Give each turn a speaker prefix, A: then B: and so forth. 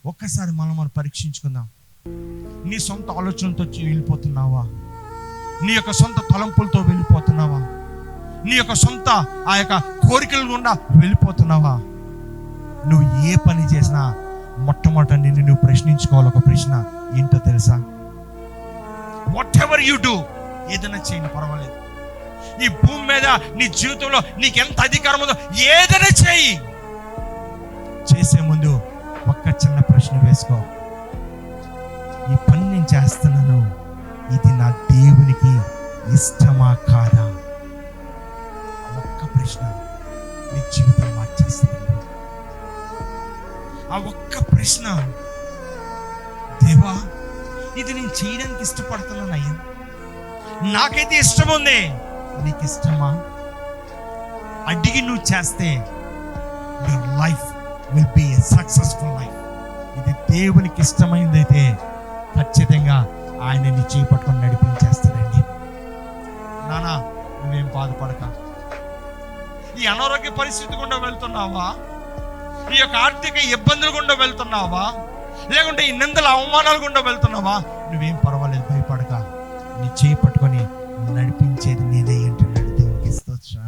A: ఒక్కసారి మనం పరీక్షించుకుందాం. నీ సొంత ఆలోచనలతో వెళ్ళిపోతున్నావా? నీ యొక్క సొంత తలంపులతో వెళ్ళిపోతున్నావా? నీ యొక్క సొంత ఆ యొక్క కోరికల గుండా వెళ్ళిపోతున్నావా? నువ్వు ఏ పని చేసినా మొట్టమొదట నిన్ను నువ్వు ప్రశ్నించుకోవాలి. ఒక ప్రశ్న ఏంటో తెలుసా? వాట్ ఎవర్ యు డూ, ఏదైనా చేయని పర్వాలేదు. ఈ భూమి మీద నీ జీవితంలో నీకు ఎంత అధికారం ఉందో ఏదైనా చేయి. చేసే ముందు ఒక్క చిన్న ప్రశ్న వేసుకో. ఈ పని నేను చేస్తున్నాను, ఇది నా దేవునికి ఇష్టమా కాదా? ఒక్క ప్రశ్న నీ జీవితం మార్చేస్తుంది. ఆ ఒక్క ప్రశ్న, దేవా ఇది నేను చేయడానికి ఇష్టపడుతున్నాను అయ్యా, నాకైతే ఇష్టం ఉంది, నీకు ఇష్టమా? అడిగి నువ్వు చేస్తే your life will be a successful life. ఇది దేవునికి ఇష్టమైందైతే ఖచ్చితంగా ఆయన నీ చేయి పట్టుకొని నడిపించేస్తాడండి. నానా, నువ్వేం బాధపడక. ఈ అనారోగ్య పరిస్థితి గుండా వెళ్తున్నావా? ఈ యొక్క ఆర్థిక ఇబ్బందులు గుండా వెళ్తున్నావా? లేకుంటే ఈ నిందల అవమానాలు గుండా వెళ్తున్నావా? నువ్వేం పర్వాలేదు, భయపడక. నీ చేయి పట్టుకొని నడిపించేది నేనే అంటున్నాడు దేవునికి స్తోత్రం.